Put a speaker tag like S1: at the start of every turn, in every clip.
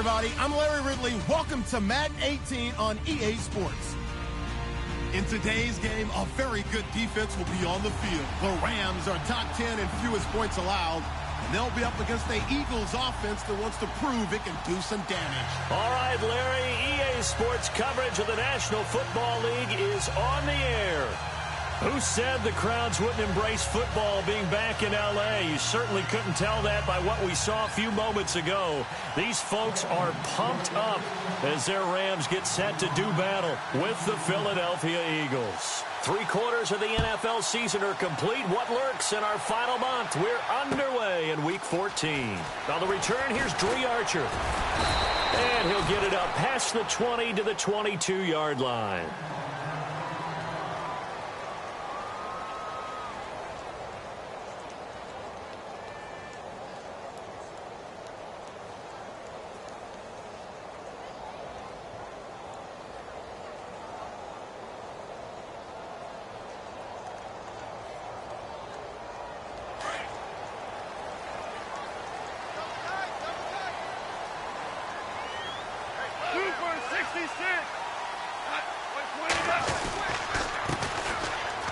S1: everybody. I'm Larry Ridley. Welcome to Madden 18 on EA Sports. In today's game, a very good defense will be on the field. The Rams are top 10 in fewest points allowed. And they'll be up against the Eagles offense that wants to prove it can do some damage.
S2: All right, Larry, EA Sports coverage of the National Football League is on the air. Who said the crowds wouldn't embrace football being back in L.A.? You certainly couldn't tell that by what we saw a few moments ago. These folks are pumped up as their Rams get set to do battle with the Philadelphia Eagles. 3/4 of the NFL season are complete. What lurks in our final month? We're underway in Week 14. On the return, here's Dre Archer. And he'll get it up past the 20 to the 22-yard line.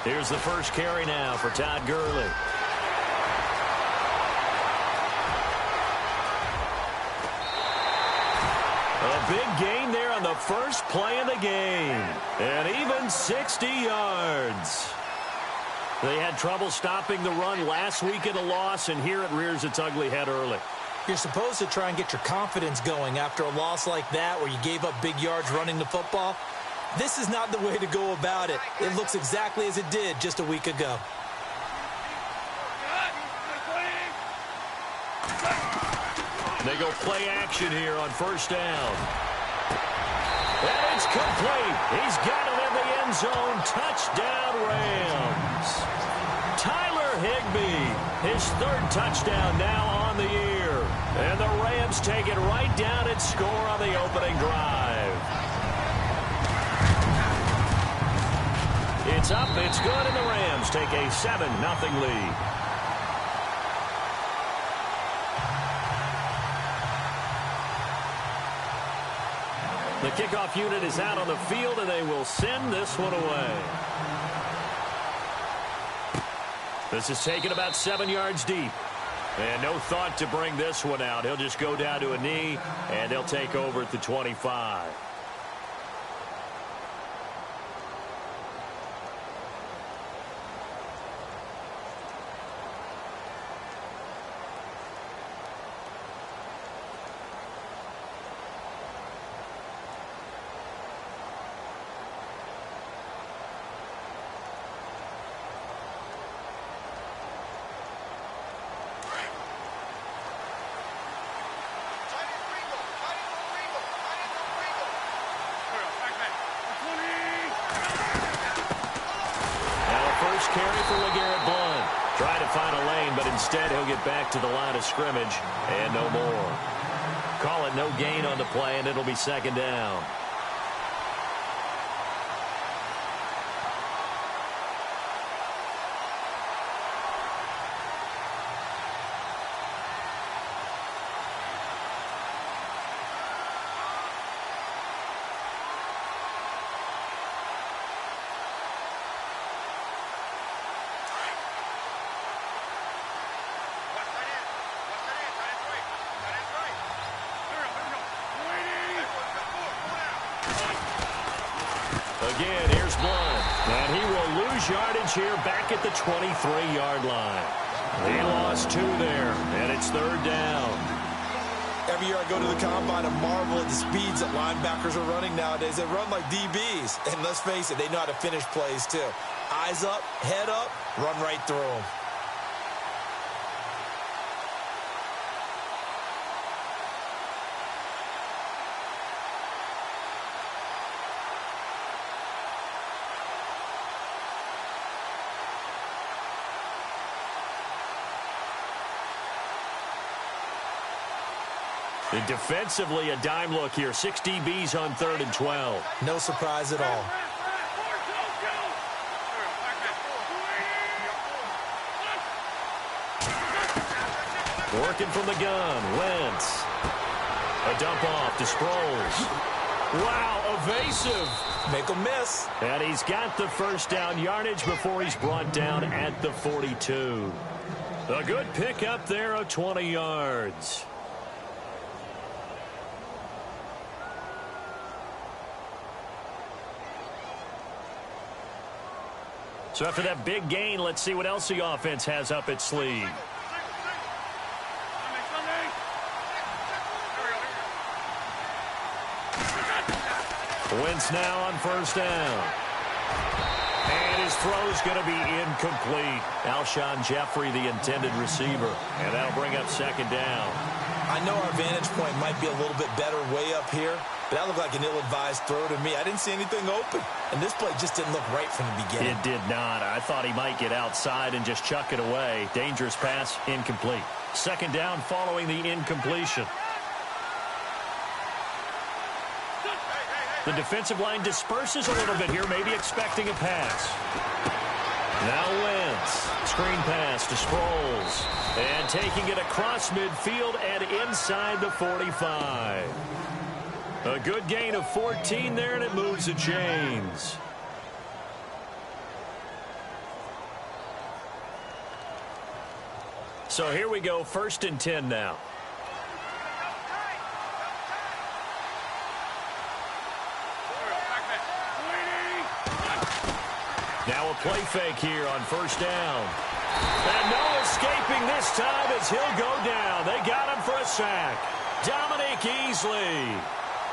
S2: Here's the first carry now for Todd Gurley. A big gain there on the first play of the game. And even 60 yards. They had trouble stopping the run last week in a loss, and here it rears its ugly head early.
S3: You're supposed to try and get your confidence going after a loss like that where you gave up big yards running the football. This is not the way to go about it. It looks exactly as it did just a week ago.
S2: They go play action here on first down. And it's complete. He's got it in the end zone. Touchdown, Rams. Tyler Higbee, his third touchdown now on the year. And the Rams take it right down and score on the opening drive. It's up, it's good, and the Rams take a 7-0 lead. The kickoff unit is out on the field, and they will send this one away. This is taken about 7 yards deep. And no thought to bring this one out. He'll just go down to a knee, and they'll take over at the 25. Carry for Gr8One. Trying to find a lane, but instead he'll get back to the line of scrimmage and no more. Call it no gain on the play, and it'll be second down. Again, here's Blunt. And he will lose yardage here back at the 23-yard line. He lost 2 there, and it's third down.
S3: Every year I go to the combine and marvel at the speeds that linebackers are running nowadays. They run like DBs. And let's face it, they know how to finish plays too. Eyes up, head up, run right through them.
S2: And defensively, a dime look here. 6 DBs on 3rd and 12.
S3: No surprise at all.
S2: Working from the gun, Wentz. A dump off to Sproles. Wow, evasive.
S3: Make a miss.
S2: And he's got the first down yardage before he's brought down at the 42. A good pickup there of 20 yards. So after that big gain, let's see what else the offense has up its sleeve. Wentz now on first down. And his throw's going to be incomplete. Alshon Jeffrey, the intended receiver. And that'll bring up second down.
S3: I know our vantage point might be a little bit better way up here, but that looked like an ill-advised throw to me. I didn't see anything open. And this play just didn't look right from the beginning.
S2: It did not. I thought he might get outside and just chuck it away. Dangerous pass, incomplete. Second down following the incompletion. The defensive line disperses a little bit here, maybe expecting a pass. Now Wentz. Screen pass to Sproles. And taking it across midfield and inside the 45. A good gain of 14 there, and it moves the chains. So here we go, 1st and 10 now. Now a play fake here on first down. And no escaping this time as he'll go down. They got him for a sack. Dominique Easley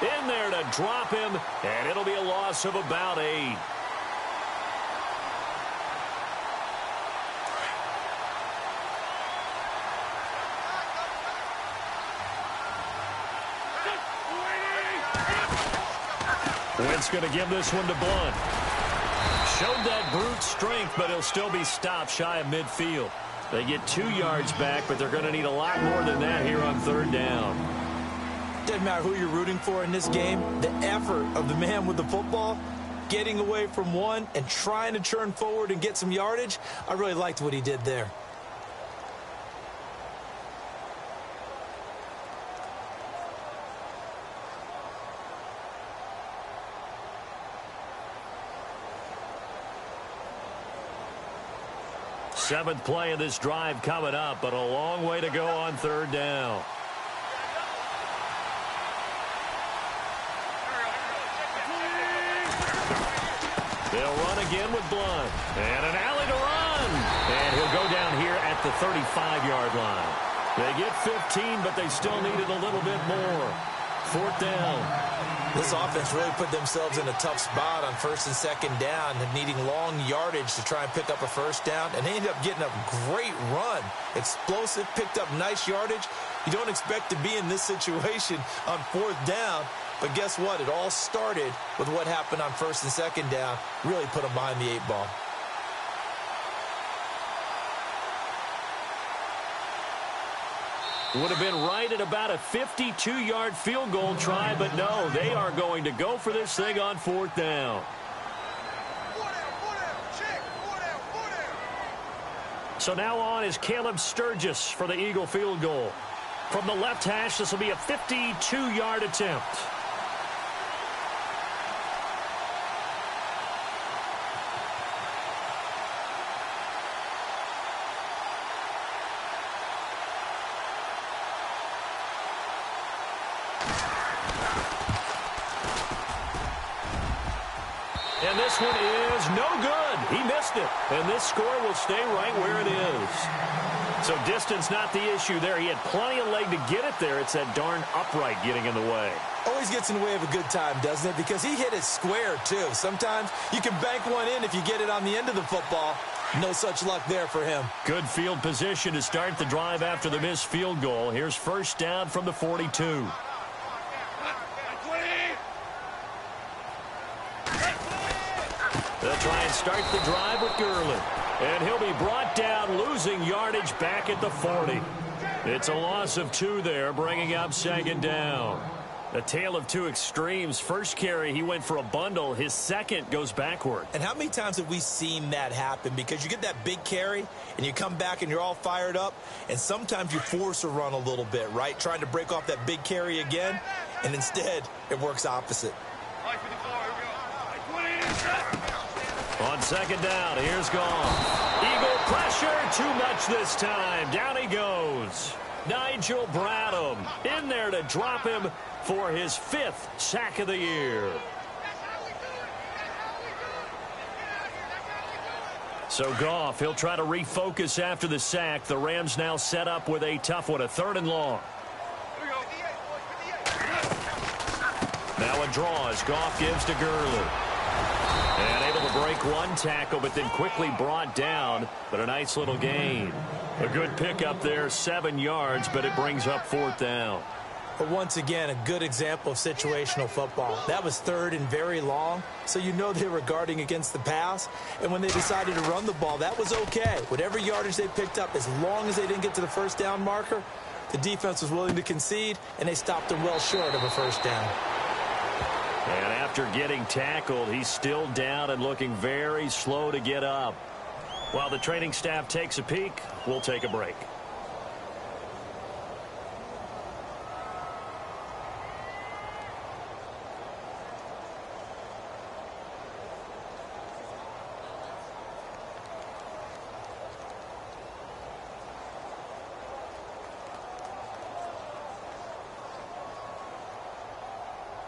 S2: in there to drop him, and it'll be a loss of about 8. Wentz going to give this one to Blunt. Showed that brute strength, but he'll still be stopped shy of midfield. They get 2 yards back, but they're going to need a lot more than that here on third down.
S3: Doesn't matter who you're rooting for in this game. The effort of the man with the football, getting away from one and trying to churn forward and get some yardage, I really liked what he did there.
S2: Seventh play of this drive coming up, but a long way to go on third down. They'll run again with Blunt. And an alley to run. And he'll go down here at the 35-yard line. They get 15, but they still needed a little bit more. Fourth down.
S3: This offense really put themselves in a tough spot on 1st and 2nd down, needing long yardage to try and pick up a first down, and they ended up getting a great run. Explosive, picked up nice yardage. You don't expect to be in this situation on 4th down, but guess what? It all started with what happened on 1st and 2nd down. Really put them behind the 8 ball.
S2: Would have been right at about a 52-yard field goal try, but no, they are going to go for this thing on 4th down. So now on is Caleb Sturgis for the Eagle field goal. From the left hash, this will be a 52-yard attempt. And this one is no good. He missed it. And this score will stay right where it is. So distance not the issue there. He had plenty of leg to get it there. It's that darn upright getting in the way.
S3: Always gets in the way of a good time, doesn't it? Because he hit it square, too. Sometimes you can bank one in if you get it on the end of the football. No such luck there for him.
S2: Good field position to start the drive after the missed field goal. Here's first down from the 42. They'll try and start the drive with Gurley. And he'll be brought down, losing yardage back at the 40. It's a loss of 2 there, bringing up second down. A tale of two extremes. First carry, he went for a bundle. His second goes backward.
S3: And how many times have we seen that happen? Because you get that big carry, and you come back and you're all fired up, and sometimes you force a run a little bit, right? Trying to break off that big carry again, and instead it works opposite.
S2: On second down, here's Goff. Eagle pressure, too much this time. Down he goes. Nigel Bradham in there to drop him for his 5th sack of the year. So Goff, he'll try to refocus after the sack. The Rams now set up with a tough one, a 3rd and long. Now a draw as Goff gives to Gurley. And able to break one tackle, but then quickly brought down. But a nice little gain. A good pickup there, 7 yards, but it brings up 4th down.
S3: But once again, a good example of situational football. That was 3rd and very long, so you know they were guarding against the pass. And when they decided to run the ball, that was okay. Whatever yardage they picked up, as long as they didn't get to the 1st down marker, the defense was willing to concede, and they stopped them well short of a 1st down.
S2: And after getting tackled, he's still down and looking very slow to get up. While the training staff takes a peek, we'll take a break.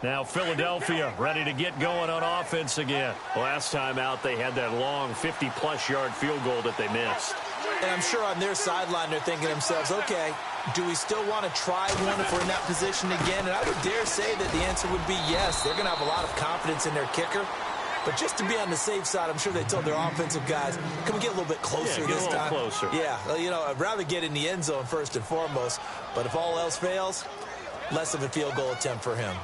S2: Now Philadelphia ready to get going on offense again. Last time out they had that long 50-plus yard field goal that they missed.
S3: And I'm sure on their sideline they're thinking to themselves, okay, do we still want to try one if we're in that position again? And I would dare say that the answer would be yes. They're going to have a lot of confidence in their kicker. But just to be on the safe side, I'm sure they told their offensive guys, can we get a little bit closer this time?
S2: Closer.
S3: Yeah, well, you know, I'd rather get in the end zone first and foremost. But if all else fails, less of a field goal attempt for him.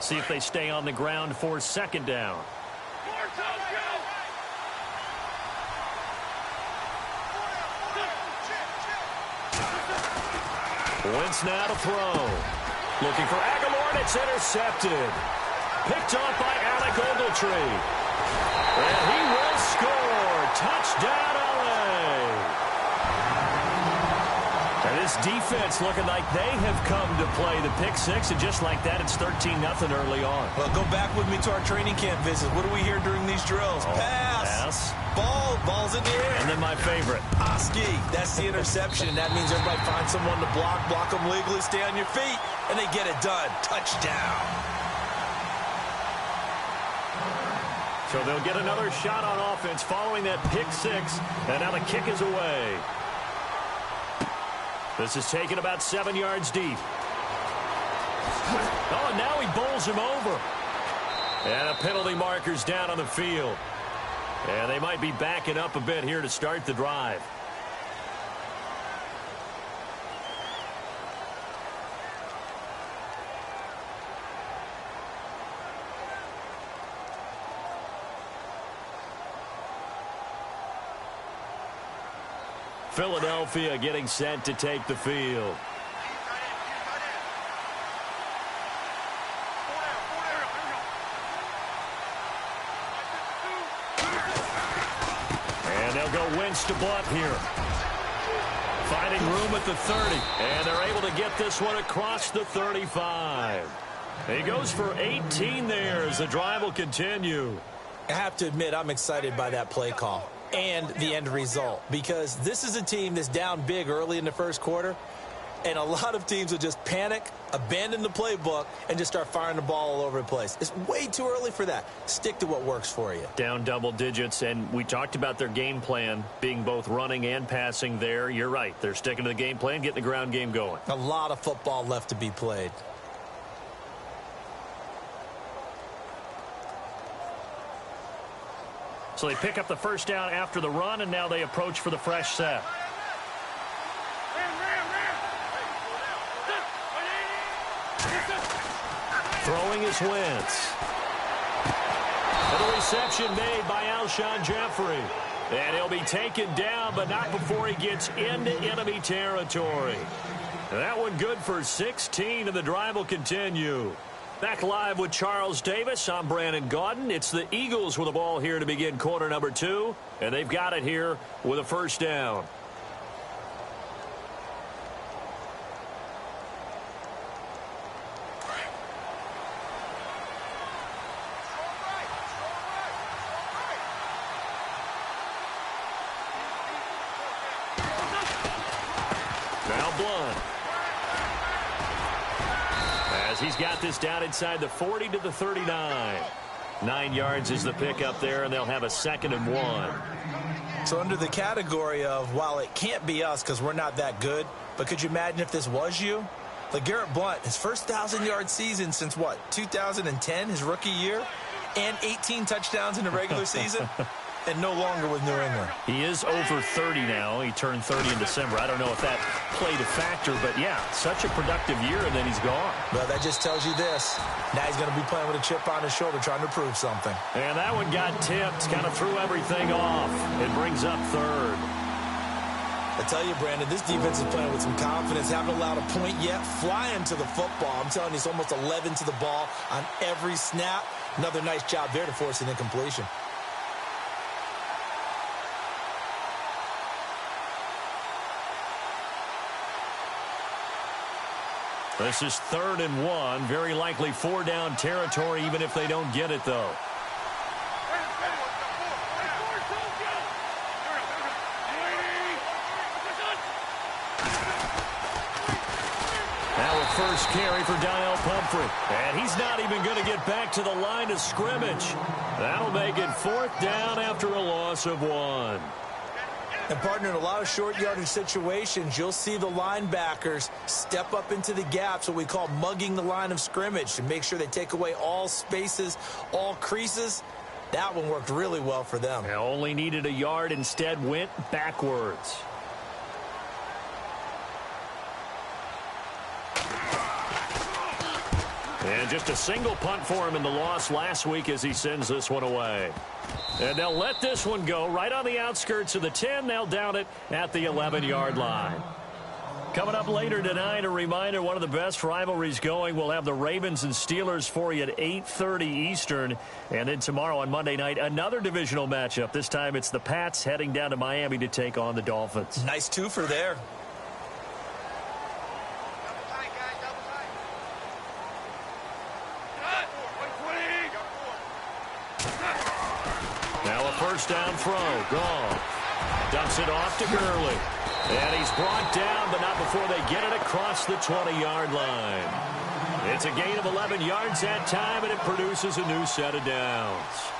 S2: See if they stay on the ground for 2nd down. Wentz now to throw. Looking for Aguilar, and it's intercepted. Picked off by Alec Ogletree. And he will score. Touchdown, LA. And this defense looking like they have come to play the pick six, and just like that, it's 13-0 early on.
S3: Well, go back with me to our training camp visit. What do we hear during these drills? Pass. Ball's in the air.
S2: And then my favorite.
S3: Oski. That's the interception, and that means everybody finds someone to block them legally, stay on your feet, and they get it done. Touchdown.
S2: So they'll get another shot on offense following that pick six, and now the kick is away. This is taken about 7 yards deep. Oh, and now he bowls him over. And a penalty marker's down on the field. And they might be backing up a bit here to start the drive. Philadelphia getting set to take the field. And they'll go Wentz to Blunt here. Finding room at the 30. And they're able to get this one across the 35. He goes for 18 there as the drive will continue.
S3: I have to admit, I'm excited by that play call and the end result, because this is a team that's down big early in the first quarter, and a lot of teams will just panic, abandon the playbook, and just start firing the ball all over the place. It's way too early for that. Stick to what works for you.
S2: Down double digits, and we talked about their game plan being both running and passing there. You're right. They're sticking to the game plan, getting the ground game going.
S3: A lot of football left to be played.
S2: So they pick up the first down after the run, and now they approach for the fresh set. Throwing is Wentz. And a reception made by Alshon Jeffrey. And he'll be taken down, but not before he gets into enemy territory. That one good for 16, and the drive will continue. Back live with Charles Davis. I'm Brandon Gaudin. It's the Eagles with the ball here to begin quarter number 2, and they've got it here with a first down. He's got this down inside the 40 to the 39. 9 yards is the pickup there, and they'll have a 2nd and 1.
S3: So under the category of, while it can't be us because we're not that good, but could you imagine if this was you? Like Gr8One, his first 1,000-yard season since, what, 2010, his rookie year? And 18 touchdowns in the regular season? And no longer with New England.
S2: He is over 30 now. He turned 30 in December. I don't know if that played a factor, but yeah, such a productive year, and then he's gone.
S3: Well, that just tells you this. Now he's going to be playing with a chip on his shoulder, trying to prove something.
S2: And that one got tipped, kind of threw everything off. It brings up 3rd.
S3: I tell you, Brandon, this defense is playing with some confidence. Haven't allowed a point yet. Flying to the football. I'm telling you, it's almost 11 to the ball on every snap. Another nice job there to force an incompletion.
S2: This is 3rd and 1. Very likely 4-down territory, even if they don't get it, though. Now a first carry for Donnell Pumphrey. And he's not even going to get back to the line of scrimmage. That'll make it 4th down after a loss of 1.
S3: And, partner, in a lot of short yardage situations, you'll see the linebackers step up into the gaps, what we call mugging the line of scrimmage, to make sure they take away all spaces, all creases. That one worked really well for them.
S2: They only needed a yard, instead went backwards. And just a single punt for him in the loss last week as he sends this one away. And they'll let this one go right on the outskirts of the 10. They'll down it at the 11-yard line. Coming up later tonight, a reminder, one of the best rivalries going. We'll have the Ravens and Steelers for you at 8:30 Eastern. And then tomorrow on Monday night, another divisional matchup. This time it's the Pats heading down to Miami to take on the Dolphins.
S3: Nice twofer there.
S2: First down throw, gone. Dumps it off to Gurley. And he's brought down, but not before they get it across the 20-yard line. It's a gain of 11 yards that time, and it produces a new set of downs.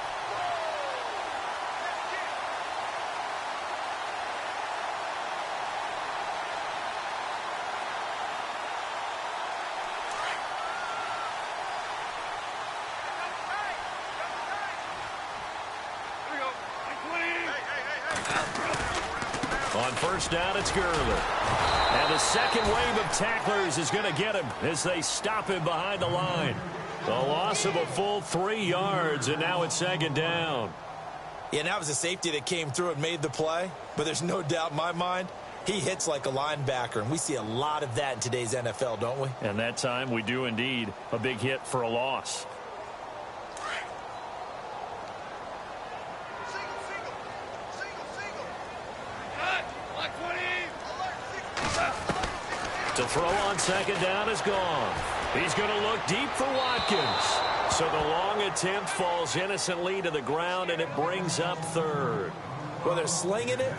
S2: On first down, it's Gurley. And the second wave of tacklers is going to get him as they stop him behind the line. The loss of a full 3 yards, and now it's 2nd down.
S3: Yeah, and that was a safety that came through and made the play. But there's no doubt in my mind, he hits like a linebacker. And we see a lot of that in today's NFL, don't we?
S2: And that time we do indeed. A big hit for a loss. To throw on 2nd down is gone. He's going to look deep for Watkins. So the long attempt falls innocently to the ground, and it brings up 3rd.
S3: Well, they're slinging it,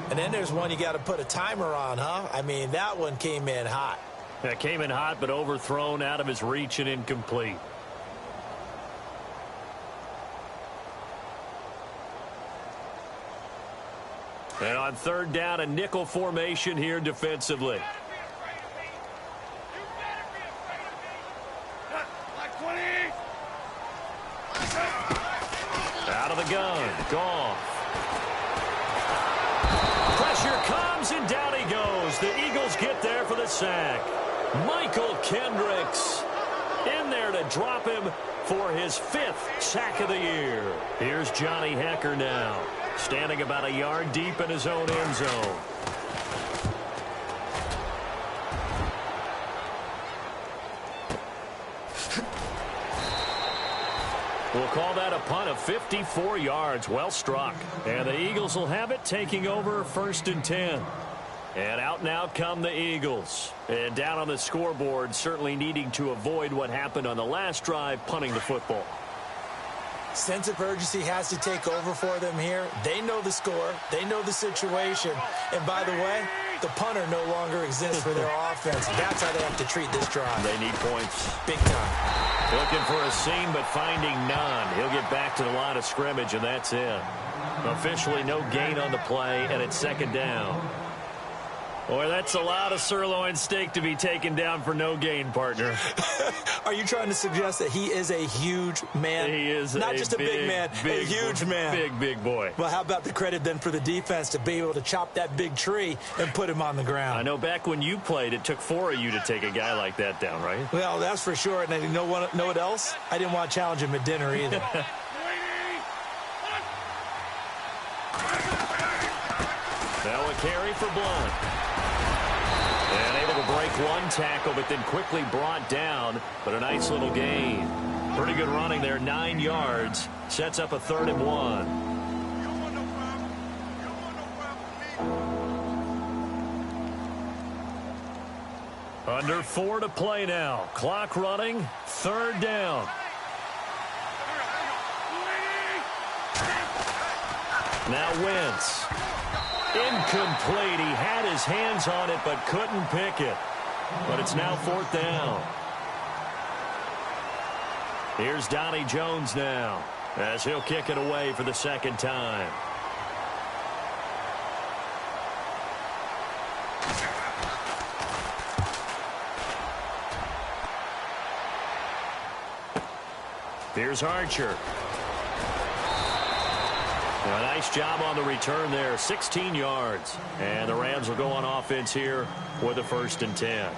S3: and then there's one you got to put a timer on, huh? I mean, that one came in hot.
S2: That came in hot, but overthrown, out of his reach, and incomplete. And on 3rd down, a nickel formation here defensively. Out of the gun, Goff. Pressure comes, and down he goes. The Eagles get there for the sack. Michael Kendricks in there to drop him for his 5th sack of the year. Here's Johnny Hekker now. standing about a yard deep in his own end zone. We'll call that a punt of 54 yards. Well struck. And the Eagles will have it, taking over 1st and 10. And out now come the Eagles. And down on the scoreboard, certainly needing to avoid what happened on the last drive, punting the football.
S3: Sense of urgency has to take over for them here. They know the score. They know the situation. And by the way, the punter no longer exists for their offense. That's how they have to treat this drive.
S2: They need points.
S3: Big time.
S2: Looking for a seam, but finding none. He'll get back to the line of scrimmage, and that's it. Officially no gain on the play, and it's 2nd down. Boy, that's a lot of sirloin steak to be taken down for no gain, partner.
S3: Are you trying to suggest that he is a huge man?
S2: He is
S3: not just a big man, a huge man.
S2: Big boy.
S3: Well, how about the credit then for the defense to be able to chop that big tree and put him on the ground?
S2: I know back when you played, it took 4 of you to take a guy like that down, right?
S3: Well, that's for sure. And you know what else? I didn't want to challenge him at dinner either.
S2: Now a carry for Blunt. And able to break one tackle, but then quickly brought down. But a nice little gain. Pretty good running there, 9 yards. Sets up a 3rd and 1. Under 4 to play now. Clock running, 3rd down. Now Wentz. Incomplete. He had his hands on it, but couldn't pick it. But it's now 4th down. Here's Donnie Jones now, as he'll kick it away for the 2nd time. Here's Archer. A nice job on the return there, 16 yards. And the Rams will go on offense here with a 1st and 10.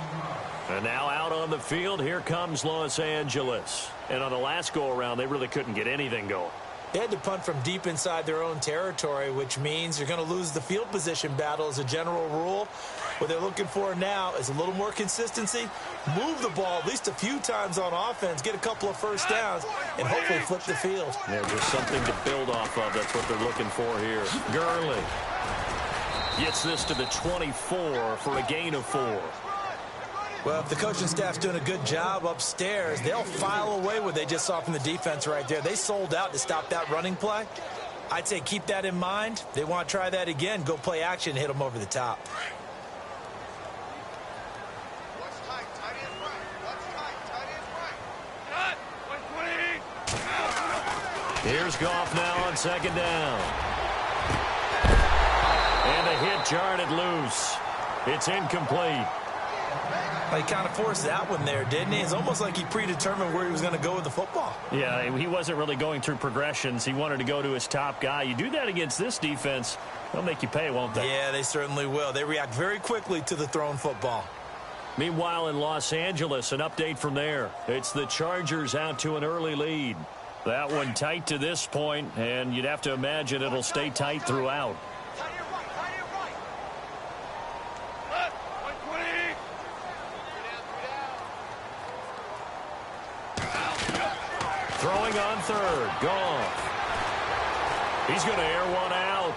S2: And now out on the field, here comes Los Angeles. And on the last go-around, they really couldn't get anything going.
S3: They had to punt from deep inside their own territory, which means you're going to lose the field position battle as a general rule. What they're looking for now is a little more consistency, move the ball at least a few times on offense, get a couple of 1st downs, and hopefully flip the field.
S2: Yeah, just something to build off of. That's what they're looking for here. Gurley gets this to the 24 for a gain of 4.
S3: Well, if the coaching staff's doing a good job upstairs, they'll file away what they just saw from the defense right there. They sold out to stop that running play. I'd say keep that in mind. They want to try that again. Go play action, hit them over the top.
S2: Here's Goff now on 2nd down. And the hit jarred it loose. It's incomplete.
S3: He kind of forced that one there, didn't he? It's almost like he predetermined where he was going to go with the football.
S2: Yeah, he wasn't really going through progressions. He wanted to go to his top guy. You do that against this defense, they'll make you pay, won't they?
S3: Yeah, they certainly will. They react very quickly to the thrown football.
S2: Meanwhile, in Los Angeles, an update from there. It's the Chargers out to an early lead. That one tight to this point, and you'd have to imagine it'll stay tight throughout. Throwing on 3rd. Goff. He's going to air one out.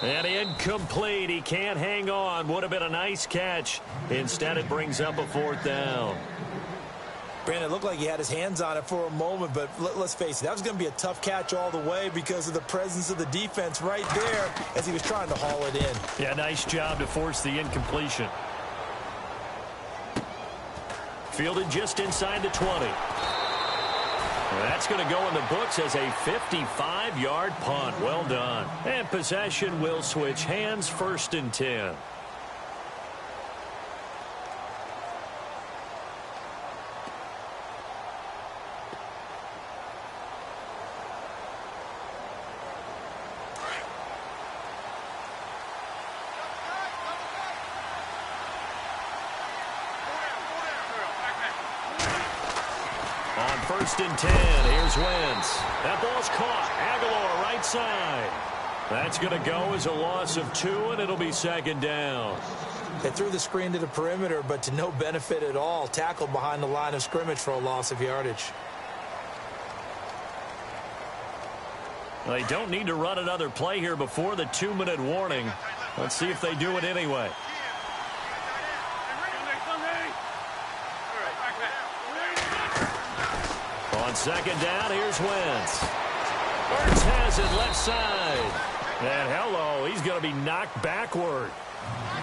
S2: And incomplete. He can't hang on. Would have been a nice catch. Instead, it brings up a 4th down.
S3: Brandon, it looked like he had his hands on it for a moment, but let's face it, that was going to be a tough catch all the way because of the presence of the defense right there as he was trying to haul it in.
S2: Yeah, nice job to force the incompletion. Fielded just inside the 20. That's going to go in the books as a 55-yard punt. Well done. And possession will switch hands, 1st and 10. On 1st and 10. Here's Wentz. That ball's caught. Aguilar right side. That's going to go as a loss of 2, and it'll be 2nd down.
S3: They threw the screen to the perimeter, but to no benefit at all. Tackled behind the line of scrimmage for a loss of yardage.
S2: They don't need to run another play here before the 2-minute warning. Let's see if they do it anyway. On 2nd down, here's Wentz. Ertz has it left side. And hello, he's going to be knocked backward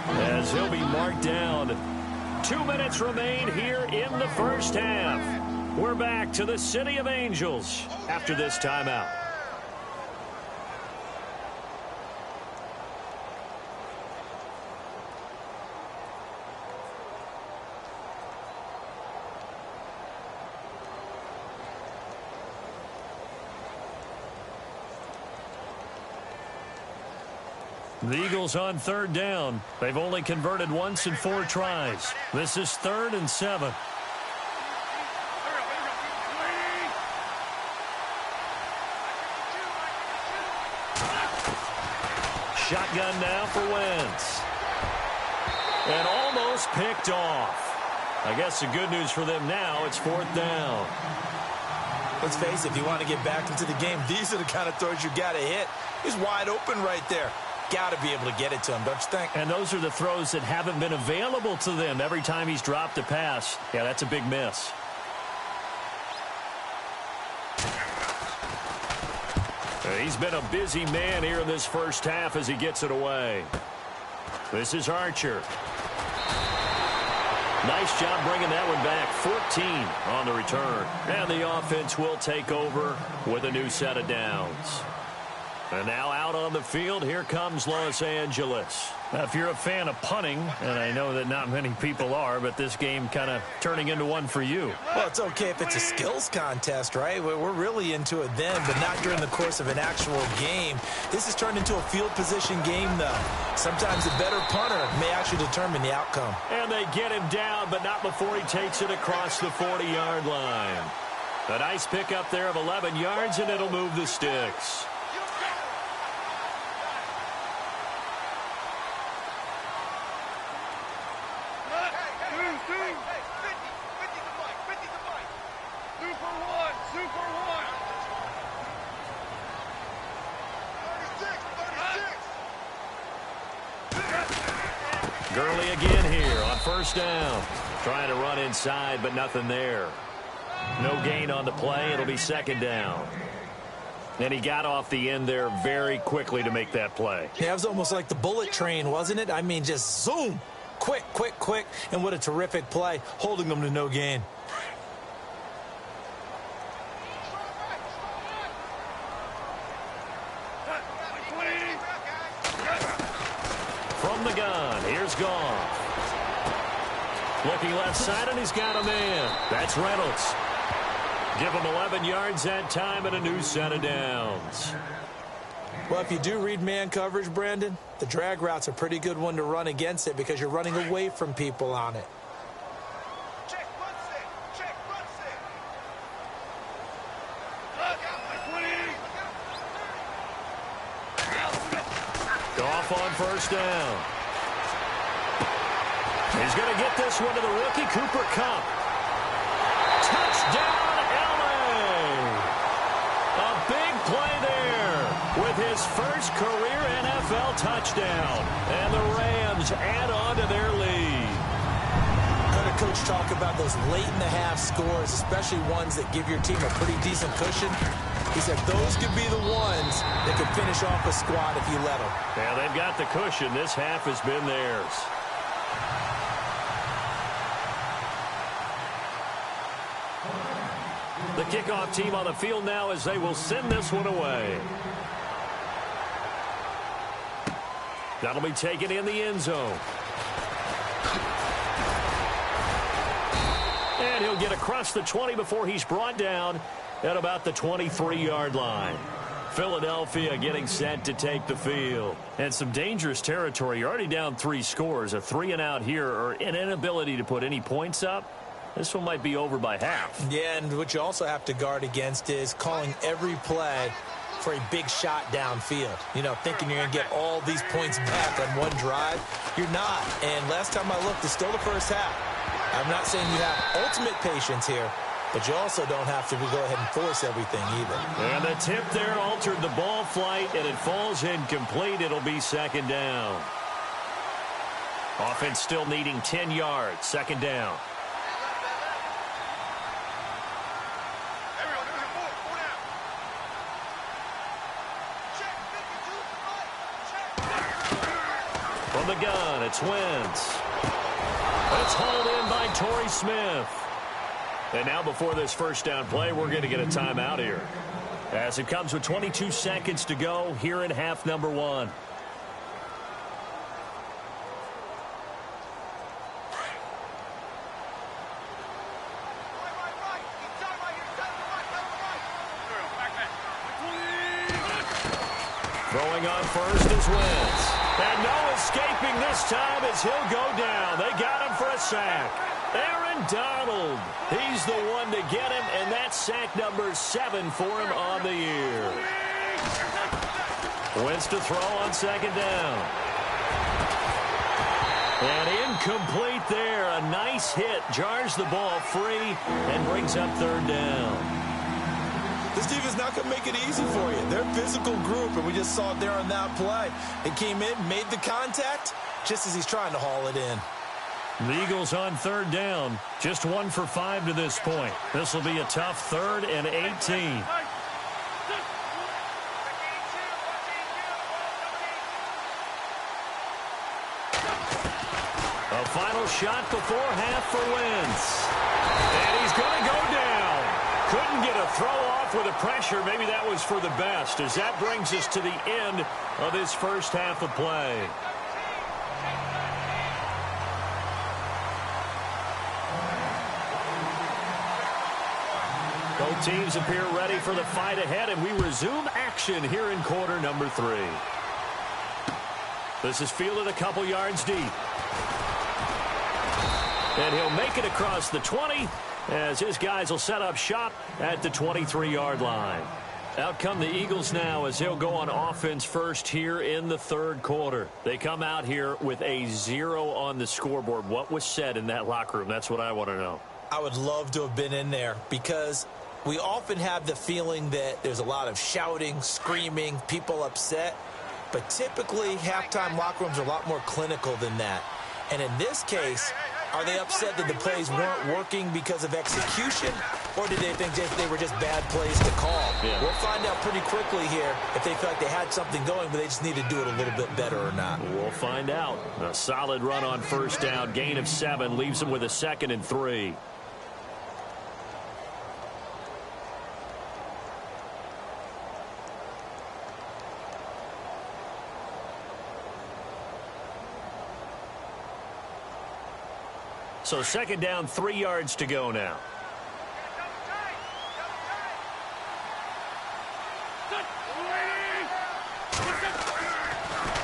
S2: as he'll be marked down. 2 minutes remain here in the first half. We're back to the City of Angels after this timeout. The Eagles on 3rd down. They've only converted once in 4 tries. This is 3rd and 7. Shotgun now for Wentz. And almost picked off. I guess the good news for them now, it's 4th down.
S3: Let's face it, if you want to get back into the game, these are the kind of throws you got to hit. He's wide open right there. Got to be able to get it to him, don't you think?
S2: And those are the throws that haven't been available to them every time he's dropped a pass. Yeah, that's a big miss. He's been a busy man here in this first half as he gets it away. This is Archer. Nice job bringing that one back. 14 on the return. And the offense will take over with a new set of downs. And now out on the field, here comes Los Angeles. Now, if you're a fan of punting, and I know that not many people are, but this game kind of turning into one for you.
S3: Well, it's okay if it's a skills contest, right? We're really into it then, but not during the course of an actual game. This has turned into a field position game, though. Sometimes a better punter may actually determine the outcome.
S2: And they get him down, but not before he takes it across the 40-yard line. A nice pickup there of 11 yards, and it'll move the sticks. Gurley again here on 1st down. Trying to run inside, but nothing there. No gain on the play. It'll be 2nd down. And he got off the end there very quickly to make that play.
S3: Yeah, it was almost like the bullet train, wasn't it? I mean, just zoom. Quick, quick, quick. And what a terrific play, holding them to no gain.
S2: From the gun, here's Goff. Looking left side, and he's got a man. That's Reynolds. Give him 11 yards that time and a new set of downs.
S3: Well, if you do read man coverage, Brandon, the drag route's a pretty good one to run against it because you're running away from people on it.
S2: Goff on 1st down. He's going to get this one to the rookie, Cooper Kupp. Touchdown, L.A. A big play there with his first career NFL touchdown. And the Rams add on to their lead.
S3: Heard a coach talk about those late-in-the-half scores, especially ones that give your team a pretty decent cushion. He said those could be the ones that could finish off a squad if you let them.
S2: Yeah, they've got the cushion. This half has been theirs. The kickoff team on the field now as they will send this one away. That'll be taken in the end zone. And he'll get across the 20 before he's brought down at about the 23-yard line. Philadelphia getting set to take the field. And some dangerous territory. You're already down 3 scores. A 3-and-out here or an inability to put any points up. This one might be over by half.
S3: Yeah, and what you also have to guard against is calling every play for a big shot downfield. You know, thinking you're going to get all these points back on one drive. You're not. And last time I looked, it's still the first half. I'm not saying you have ultimate patience here, but you also don't have to go ahead and force everything either.
S2: And the tip there altered the ball flight, and it falls incomplete. It'll be second down. Offense still needing 10 yards. Second down. From the gun, it's Wentz. It's hauled in by Torrey Smith. And now before this first down play, we're going to get a timeout here, as it comes with 22 seconds to go here in half number 1. Throwing on first is Wentz. And no escaping this time as he'll go down. They got him for a sack. Aaron Donald. He's the one to get him, and that's sack number 7 for him on the year. Wentz to throw on second down. And incomplete there. A nice hit. Jars the ball free and brings up third down.
S3: This defense not going to make it easy for you. They're a physical group, and we just saw it there on that play. It came in, made the contact, just as he's trying to haul it in.
S2: The Eagles on third down. Just 1 for 5 to this point. This will be a tough 3rd and 18. A final shot before half for Wentz. And he's going to go down. Couldn't get a throw off with the pressure. Maybe that was for the best, as that brings us to the end of this first half of play. Both teams appear ready for the fight ahead, and we resume action here in quarter number 3. This is fielded a couple yards deep. And he'll make it across the 20, as his guys will set up shop at the 23-yard line. Out come the Eagles now, as they'll go on offense first here in the third quarter. They come out here with a 0 on the scoreboard. What was said in that locker room? That's what I want to know.
S3: I would love to have been in there, because we often have the feeling that there's a lot of shouting, screaming, people upset. But typically, halftime locker rooms are a lot more clinical than that. And in this case, are they upset that the plays weren't working because of execution, or did they think they were just bad plays to call?
S2: Yeah.
S3: We'll find out pretty quickly here if they feel like they had something going, but they just need to do it a little bit better or not.
S2: We'll find out. A solid run on first down. Gain of 7 leaves them with a 2nd and 3. So second down, 3 yards to go now.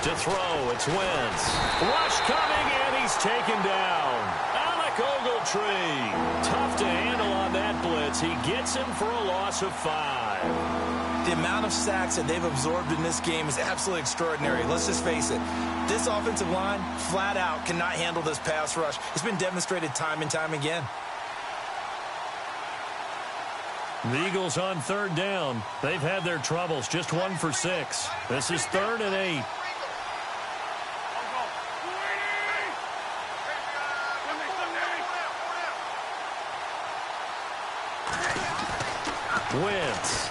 S2: To throw, it's Wentz. Rush coming, and he's taken down. Alec Ogletree. Tough to handle on that blitz. He gets him for a loss of 5.
S3: The amount of sacks that they've absorbed in this game is absolutely extraordinary. Let's just face it. This offensive line, flat out, cannot handle this pass rush. It's been demonstrated time and time again.
S2: The Eagles on third down. They've had their troubles. Just 1 for 6. This is 3rd and 8. Wentz.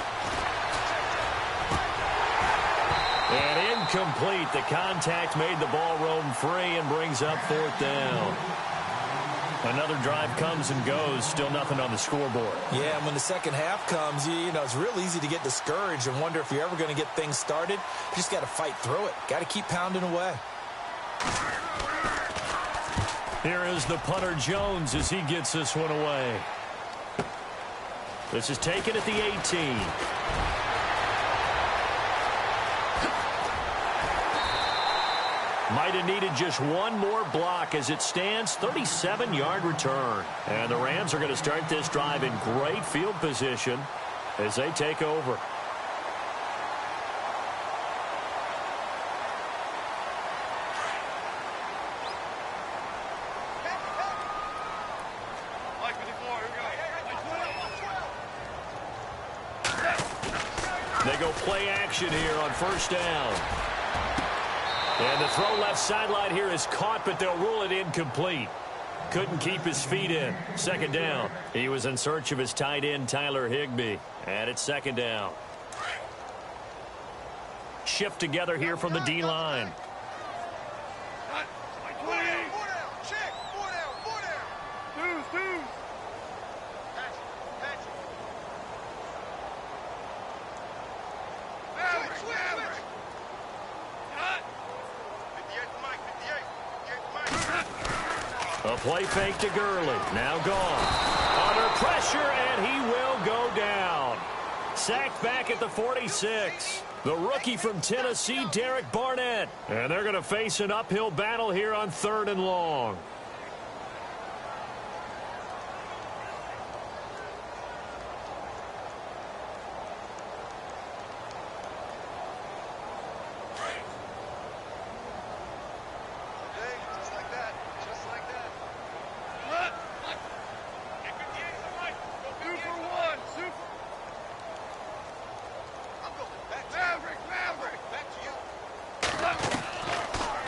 S2: And incomplete. The contact made the ball roam free and brings up 4th down. Another drive comes and goes. Still nothing on the scoreboard.
S3: Yeah, and when the second half comes, you know, it's real easy to get discouraged and wonder if you're ever going to get things started. You just got to fight through it. Got to keep pounding away.
S2: Here is the punter Jones as he gets this one away. This is taken at the 18. Might have needed just one more block as it stands, 37-yard return. And the Rams are going to start this drive in great field position as they take over. They go play action here on first down. And the throw left sideline here is caught, but they'll rule it incomplete. Couldn't keep his feet in. Second down. He was in search of his tight end, Tyler Higbee. And it's second down. Shift together here from the D-line. A play fake to Gurley. Now gone. Under pressure, and he will go down. Sacked back at the 46. The rookie from Tennessee, Derek Barnett. And they're going to face an uphill battle here on 3rd and long.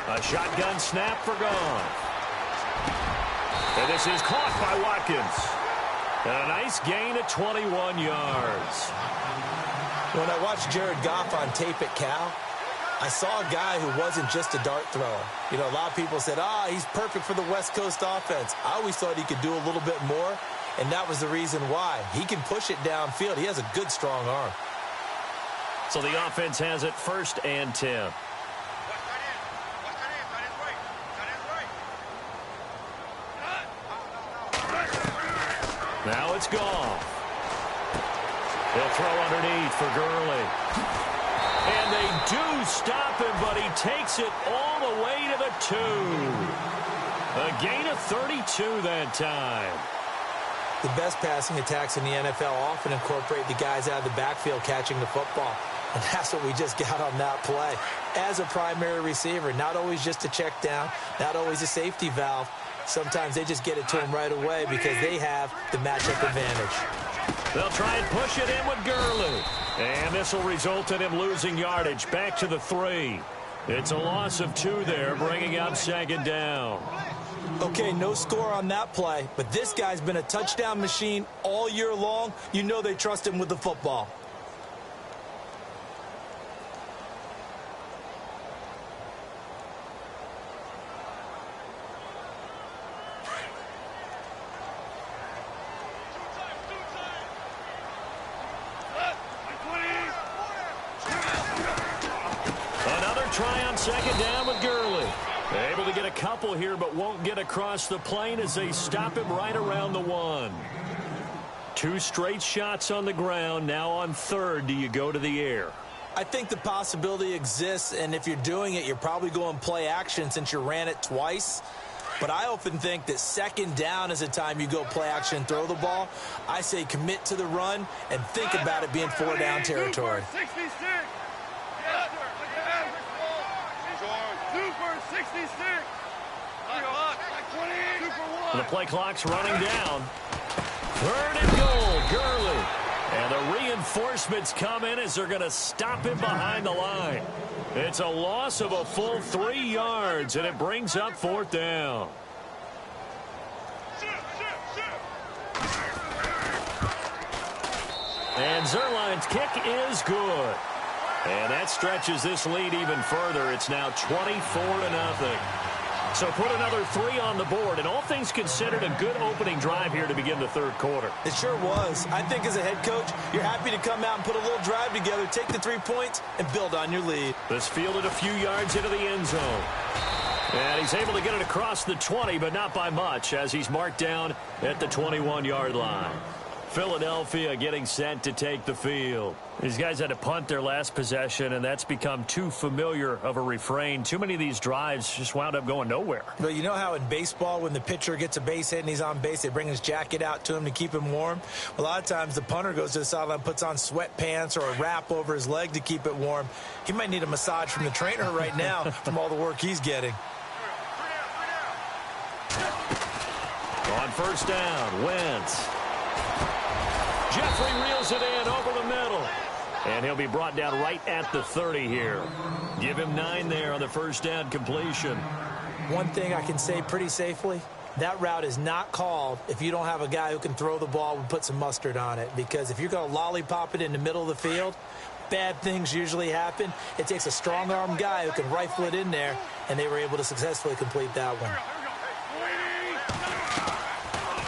S2: A shotgun snap for Goff. And this is caught by Watkins. And a nice gain of 21 yards.
S3: When I watched Jared Goff on tape at Cal, I saw a guy who wasn't just a dart thrower. You know, a lot of people said, he's perfect for the West Coast offense. I always thought he could do a little bit more, and that was the reason why. He can push it downfield. He has a good, strong arm.
S2: So the offense has it 1st and 10. Now it's Goff. He'll throw underneath for Gurley. And they do stop him, but he takes it all the way to the 2. A gain of 32 that time.
S3: The best passing attacks in the NFL often incorporate the guys out of the backfield catching the football. And that's what we just got on that play. As a primary receiver, not always just a check down, not always a safety valve. Sometimes they just get it to him right away because they have the matchup advantage.
S2: They'll try and push it in with Gurley. And this will result in him losing yardage back to the 3. It's a loss of 2 there, bringing up 2nd down.
S3: Okay, no score on that play, but this guy's been a touchdown machine all year long. You know they trust him with the football.
S2: Try on 2nd down with Gurley. Able to get a couple here, but won't get across the plane as they stop him right around the 1. 2 straight shots on the ground. Now on 3rd, do you go to the air?
S3: I think the possibility exists, and if you're doing it, you're probably going play action since you ran it twice. But I often think that 2nd down is the time you go play action and throw the ball. I say commit to the run and think about it being 4 down territory.
S2: The play clock's running down. 3rd and goal, Gurley. And the reinforcements come in as they're going to stop him behind the line. It's a loss of a full 3 yards, and it brings up 4th down. And Zerline's kick is good. And that stretches this lead even further. It's now 24-0. So put another 3 on the board, and all things considered, a good opening drive here to begin the 3rd quarter.
S3: It sure was. I think as a head coach, you're happy to come out and put a little drive together, take the 3 points, and build on your lead.
S2: This fielded a few yards into the end zone. And he's able to get it across the 20, but not by much, as he's marked down at the 21-yard line. Philadelphia getting set to take the field. These guys had to punt their last possession, and that's become too familiar of a refrain. Too many of these drives just wound up going nowhere.
S3: But you know how in baseball, when the pitcher gets a base hit and he's on base, they bring his jacket out to him to keep him warm? A lot of times the punter goes to the sideline, puts on sweatpants or a wrap over his leg to keep it warm. He might need a massage from the trainer right now from all the work he's getting.
S2: On first down, Wentz. Jeffrey reels it in over the middle. And he'll be brought down right at the 30 here. Give him 9 there on the first down completion.
S3: One thing I can say pretty safely, that route is not called if you don't have a guy who can throw the ball and put some mustard on it. Because if you're going to lollipop it in the middle of the field, bad things usually happen. It takes a strong-arm guy who can rifle it in there, and they were able to successfully complete that one.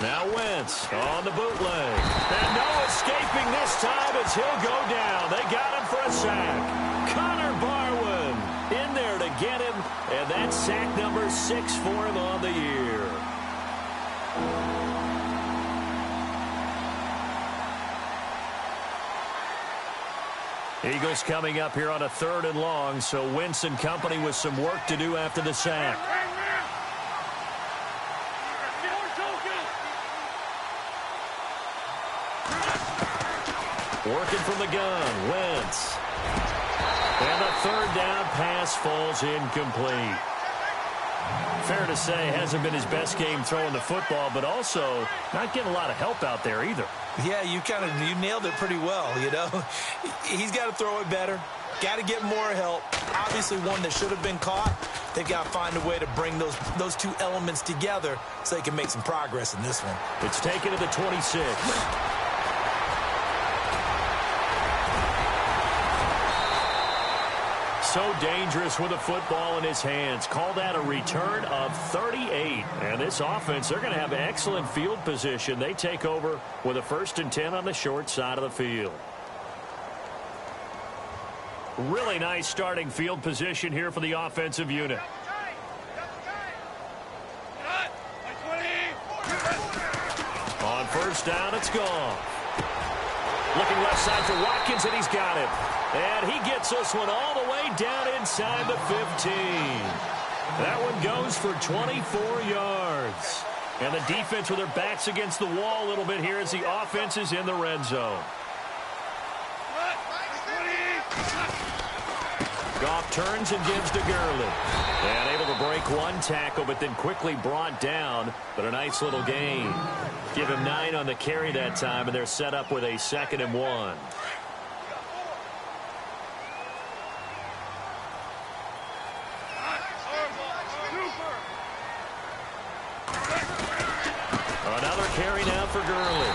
S2: Now Wentz on the bootleg. And no escaping this time as he'll go down. They got him for a sack. Connor Barwin in there to get him. And that's sack number 6 for him on the year. Eagles coming up here on a 3rd and long. So Wentz and company with some work to do after the sack. Working from the gun, Wentz. And the 3rd down pass falls incomplete. Fair to say, hasn't been his best game throwing the football, but also not getting a lot of help out there either.
S3: Yeah, you nailed it pretty well, you know. He's got to throw it better. Got to get more help. Obviously one that should have been caught. They've got to find a way to bring those two elements together so they can make some progress in this one.
S2: It's taken to the 26. So dangerous with a football in his hands. Call that a return of 38. And this offense, they're going to have excellent field position. They take over with a 1st and 10 on the short side of the field. Really nice starting field position here for the offensive unit. On first down, it's gone. Looking left side for Watkins, and he's got it. And he gets this one all the way down inside the 15. That one goes for 24 yards. And the defense with their backs against the wall a little bit here as the offense is in the red zone. Goff turns and gives to Gurley. And able to break one tackle, but then quickly brought down. But a nice little gain. Give him 9 on the carry that time, and they're set up with a 2nd and 1. Another carry now for Gurley.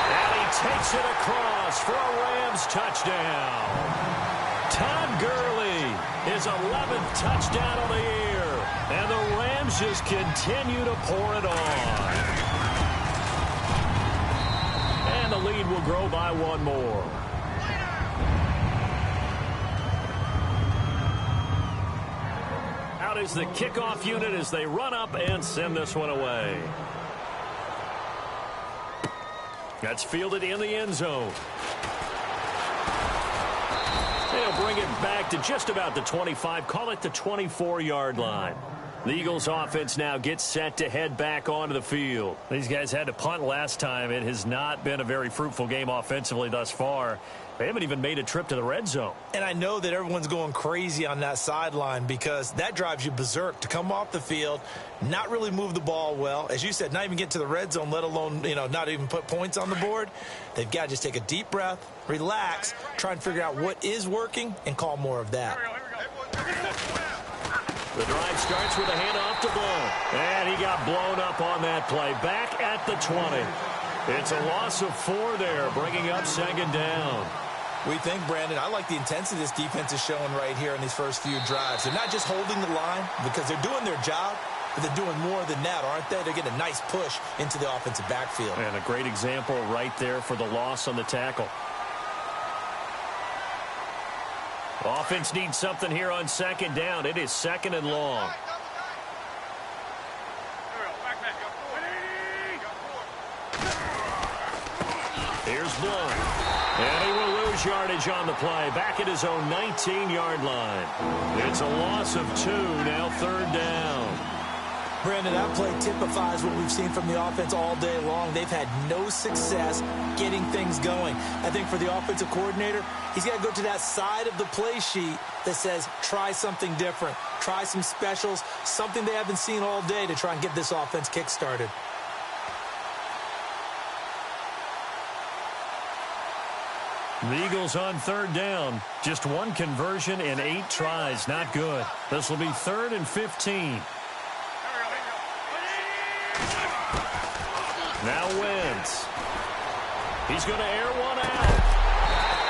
S2: And he takes it across for a Rams touchdown. Todd Gurley, his 11th touchdown of the year. And the Rams just continue to pour it on. And the lead will grow by 1 more. Out is the kickoff unit as they run up and send this one away. That's fielded in the end zone. They'll bring it back to just about the 25, call it the 24-yard line. The Eagles offense now gets set to head back onto the field. These guys had to punt last time. It has not been a very fruitful game offensively thus far. They haven't even made a trip to the red zone. And I know that everyone's going crazy on that sideline because that drives you berserk to come off the field, not really move the ball well. As you said, not even get to the red zone, let alone, not even put points on the board. They've got to just take a deep breath, relax, try and figure out what is working, and call more of that. The drive starts with a handoff to Blow. And he got blown up on that play. Back at the 20. It's a loss of 4 there, bringing up 2nd down. We think, Brandon, I like the intensity this defense is showing right here in these first few drives. They're not just holding the line because they're doing their job, but they're doing more than that, aren't they? They're getting a nice push into the offensive backfield. And a great example right there for the loss on the tackle. Offense needs something here on 2nd down. It is 2nd and long. Here's Blunt. And he will lose yardage on the play. Back at his own 19-yard line. It's a loss of 2, now 3rd down.
S3: Brandon, that play typifies what we've seen from the offense all day long. They've had no success getting things going. I think for the offensive coordinator, he's got to go to that side of the play sheet that says, try something different. Try some specials, something they haven't seen all day to try and get this offense kick-started.
S2: The Eagles on 3rd down. Just 1 conversion in 8 tries. Not good. This will be 3rd and 15. Now Wentz. He's going to air one out.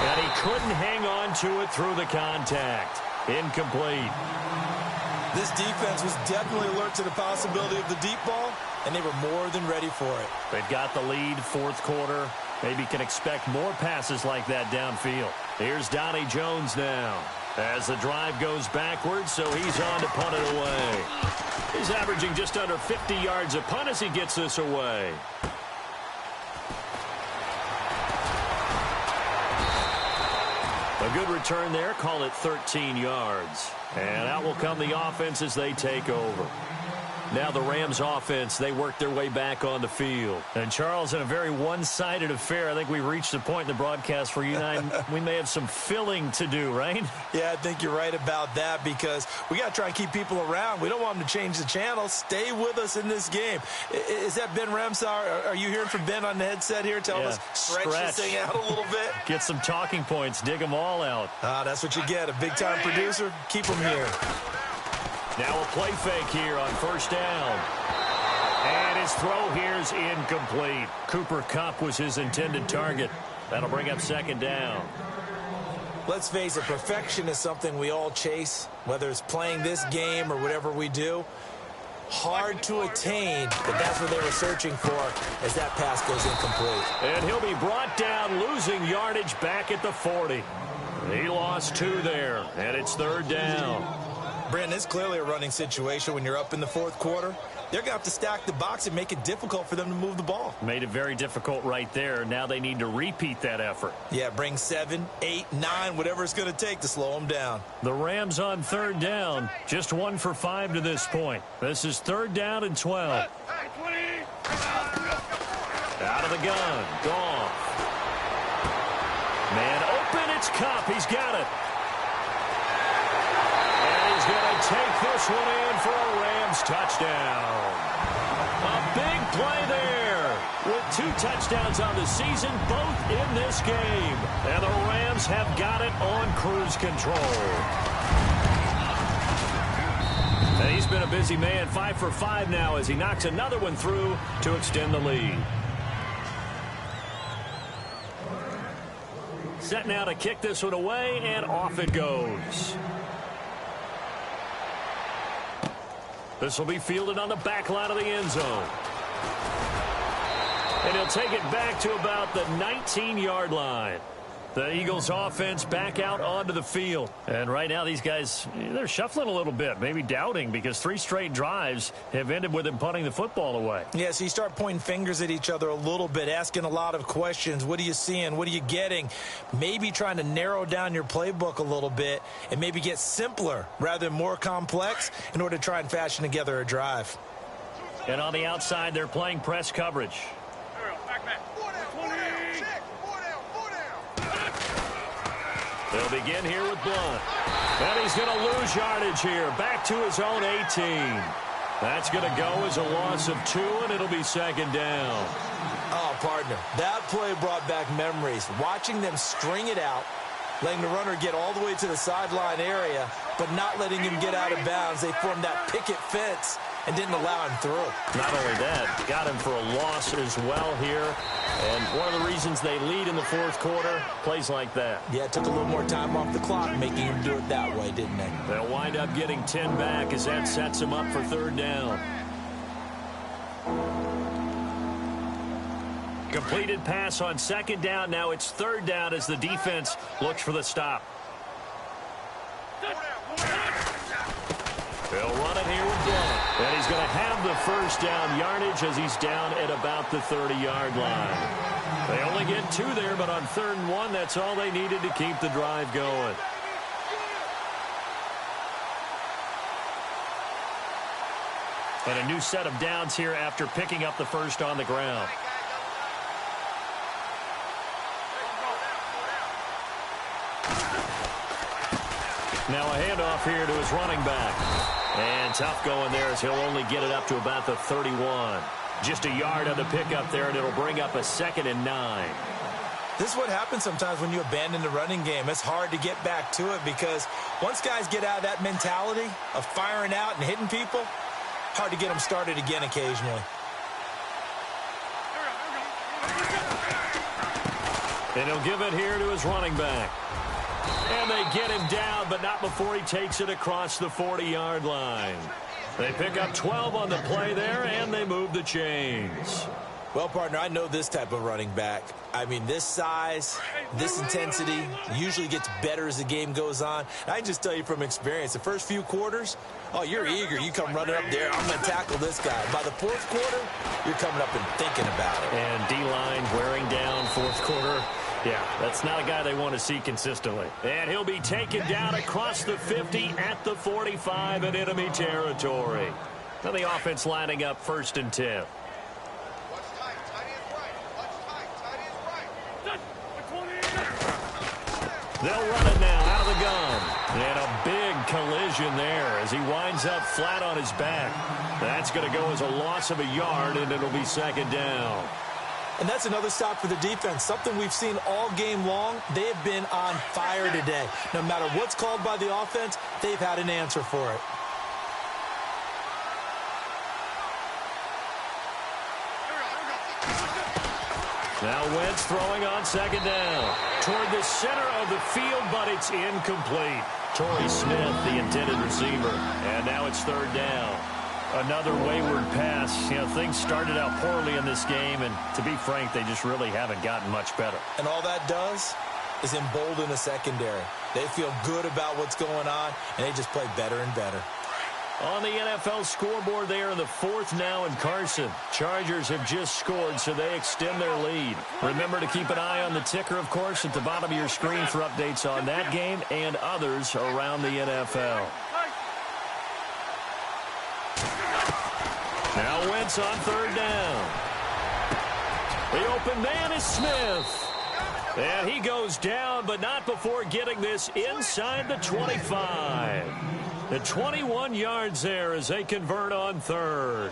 S2: And he couldn't hang on to it through the contact. Incomplete.
S3: This defense was definitely alert to the possibility of the deep ball, and they were more than ready for it.
S2: They've got the lead, 4th quarter. Maybe can expect more passes like that downfield. Here's Donnie Jones now. As the drive goes backwards, so he's on to punt it away. He's averaging just under 50 yards a punt as he gets this away. A good return there. Call it 13 yards. And out will come the offense as they take over. Now the Rams offense, they work their way back on the field. And Charles, in a very one-sided affair, I think we reached the point in the broadcast where you and I, we may have some filling to do, right?
S3: Yeah, I think you're right about that because we got to try and keep people around. We don't want them to change the channel. Stay with us in this game. Is that Ben Ramsar? Are you hearing from Ben on the headset here? Tell us, stretch this thing out a little bit.
S2: Get some talking points. Dig them all out.
S3: That's what you get. A big-time producer. Keep them here.
S2: Now a play fake here on 1st down. And his throw here is incomplete. Cooper Kupp was his intended target. That'll bring up 2nd down.
S3: Let's face it, perfection is something we all chase, whether it's playing this game or whatever we do. Hard to attain, but that's what they were searching for as that pass goes incomplete.
S2: And he'll be brought down, losing yardage back at the 40. He lost 2 there, and it's 3rd down.
S3: Brandon, it's clearly a running situation when you're up in the 4th quarter. They're going to have to stack the box and make it difficult for them to move the ball.
S2: Made it very difficult right there. Now they need to repeat that effort.
S3: Yeah, bring 7, 8, 9, whatever it's going to take to slow them down.
S2: The Rams on 3rd down. Just 1 for 5 to this point. This is 3rd down and 12. Out of the gun. Gone. Man open. It's Kupp. He's got it. He's going to take this one in for a Rams touchdown. A big play there with 2 touchdowns on the season, both in this game. And the Rams have got it on cruise control. And he's been a busy man, 5 for 5 now as he knocks another one through to extend the lead. Set now to kick this one away, and off it goes. This will be fielded on the back line of the end zone. And he'll take it back to about the 19-yard line. The Eagles offense back out onto the field. And right now these guys, they're shuffling a little bit, maybe doubting, because 3 straight drives have ended with them punting the football away.
S3: Yeah, so you start pointing fingers at each other a little bit, asking a lot of questions. What are you seeing? What are you getting? Maybe trying to narrow down your playbook a little bit and maybe get simpler rather than more complex in order to try and fashion together a drive.
S2: And on the outside, they're playing press coverage. They'll begin here with Blunt. And he's going to lose yardage here. Back to his own 18. That's going to go as a loss of 2, and it'll be 2nd down.
S3: Oh, partner, that play brought back memories. Watching them string it out, letting the runner get all the way to the sideline area, but not letting him get out of bounds. They formed that picket fence and didn't allow him through.
S2: Not only that, got him for a loss as well here. And one of the reasons they lead in the 4th quarter, plays like that.
S3: Yeah, it took a little more time off the clock, making him do it that way, didn't they?
S2: They'll wind up getting 10 back as that sets him up for 3rd down. Completed pass on 2nd down. Now it's 3rd down as the defense looks for the stop. They'll run it here with Blunt. And he's going to have the first down yardage as he's down at about the 30-yard line. They only get 2 there, but on 3rd and 1, that's all they needed to keep the drive going. And a new set of downs here after picking up the first on the ground. Now a handoff here to his running back. And tough going there as he'll only get it up to about the 31. Just a yard on the pickup there, and it'll bring up a 2nd and 9.
S3: This is what happens sometimes when you abandon the running game. It's hard to get back to it because once guys get out of that mentality of firing out and hitting people, hard to get them started again occasionally.
S2: And he'll give it here to his running back. And they get him down, but not before he takes it across the 40-yard line. They pick up 12 on the play there, and they move the chains.
S3: Well, partner, I know this type of running back. I mean, this size, this intensity usually gets better as the game goes on. I can just tell you from experience, the first few quarters, oh, you're eager. You come running up there, I'm going to tackle this guy. By the 4th quarter, you're coming up and thinking about it.
S2: And D-line wearing down 4th quarter. Yeah, that's not a guy they want to see consistently. And he'll be taken down across the 50 at the 45 in enemy territory. Now the offense lining up 1st and 10. They'll run it now out of the gun. And a big collision there as he winds up flat on his back. That's going to go as a loss of a yard, and it'll be 2nd down.
S3: And that's another stop for the defense, something we've seen all game long. They have been on fire today. No matter what's called by the offense, they've had an answer for it.
S2: Now Wentz throwing on 2nd down. Toward the center of the field, but it's incomplete. Torrey Smith, the intended receiver. And now it's 3rd down. Another wayward pass. You know, things started out poorly in this game, and to be frank, they just really haven't gotten much better.
S3: And all that does is embolden the secondary. They feel good about what's going on, and they just play better and better.
S2: On the NFL scoreboard, they are in the 4th now in Carson. Chargers have just scored, so they extend their lead. Remember to keep an eye on the ticker, of course, at the bottom of your screen for updates on that game and others around the NFL. Now Wentz on 3rd down. The open man is Smith. And he goes down, but not before getting this inside the 25. The 21 yards there as they convert on 3rd.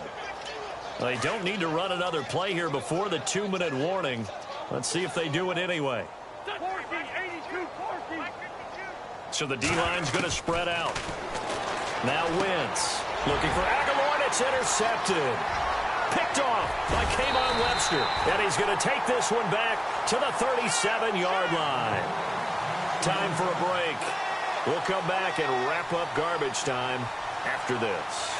S2: They don't need to run another play here before the 2-minute warning. Let's see if they do it anyway. So the D-line's going to spread out. Now Wentz looking for Aguilar, and it's intercepted. Picked off by K'Von Webster. And he's going to take this one back to the 37-yard line. Time for a break. We'll come back and wrap up garbage time after this.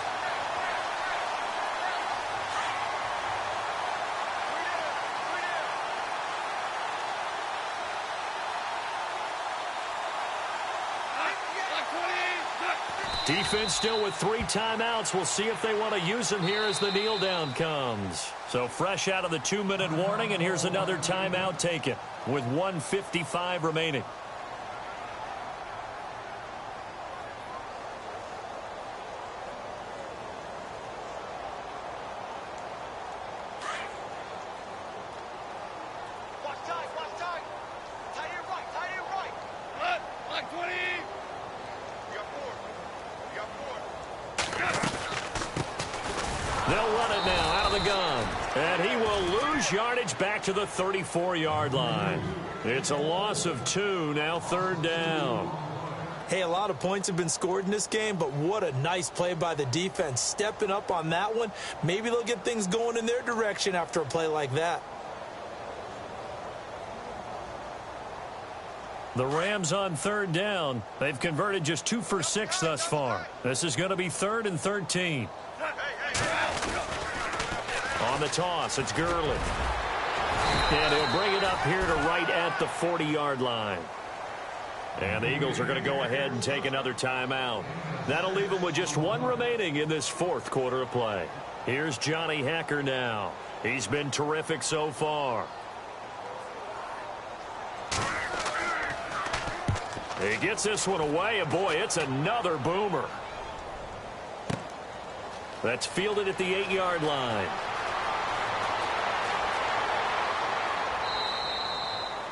S2: Defense still with 3 timeouts. We'll see if they want to use them here as the kneel down comes. So fresh out of the 2-minute warning, and here's another timeout taken with 1:55 remaining. Yardage back to the 34-yard line. It's a loss of 2, now 3rd down.
S3: Hey, a lot of points have been scored in this game, but what a nice play by the defense. Stepping up on that one. Maybe they'll get things going in their direction after a play like that.
S2: The Rams on 3rd down. They've converted just 2 for 6 thus far. This is going to be 3rd and 13. On the toss, it's Gurley. And he'll bring it up here to right at the 40-yard line. And the Eagles are going to go ahead and take another timeout. That'll leave them with just one remaining in this fourth quarter of play. Here's Johnny Hekker now. He's been terrific so far. He gets this one away, and boy, it's another boomer. That's fielded at the 8-yard line.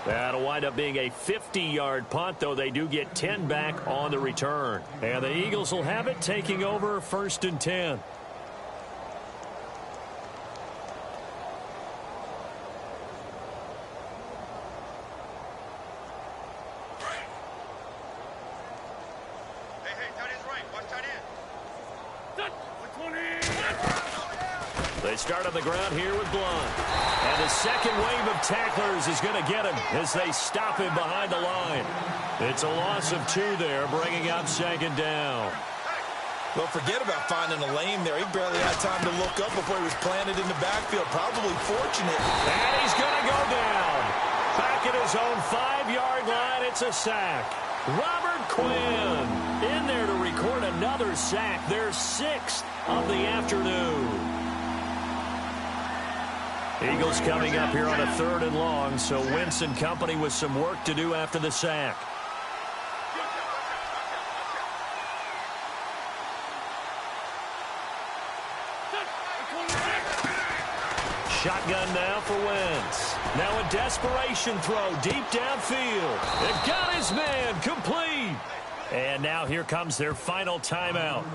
S2: That'll wind up being a 50-yard punt, though they do get 10 back on the return. And the Eagles will have it, taking over 1st and 10. They start on the ground here with Blunt. And the second wave of tacklers is going to get him as they stop him behind the line. It's a loss of 2 there, bringing up 2nd down.
S3: Well, forget about finding a lane there. He barely had time to look up before he was planted in the backfield. Probably fortunate.
S2: And he's going to go down. Back at his own 5-yard line, it's a sack. Robert Quinn in there to record another sack. Their 6th of the afternoon. Eagles coming up here on a 3rd and long, so Wentz and company with some work to do after the sack. Shotgun now for Wentz. Now a desperation throw deep downfield. It got his man complete. And now here comes their final timeout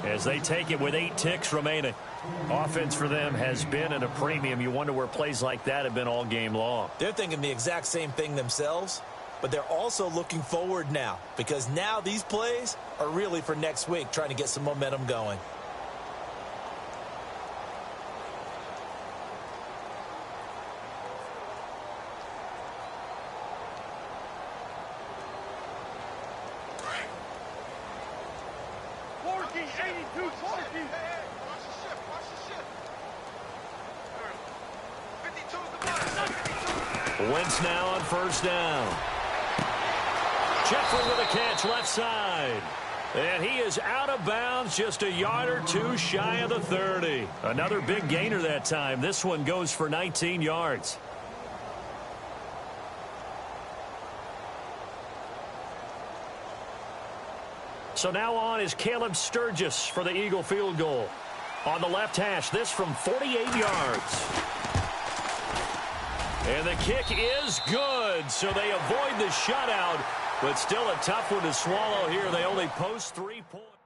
S2: as they take it with 8 ticks remaining. Offense for them has been at a premium. You wonder where plays like that have been all game long.
S3: They're thinking the exact same thing themselves, but they're also looking forward now because now these plays are really for next week, trying to get some momentum going.
S2: Wentz now on 1st down. Jeffrey with a catch left side. And he is out of bounds, just a yard or 2 shy of the 30. Another big gainer that time. This one goes for 19 yards. So now on is Caleb Sturgis for the Eagle field goal. On the left hash, this from 48 yards. And the kick is good, so they avoid the shutout, but still a tough one to swallow here. They only post 3 points.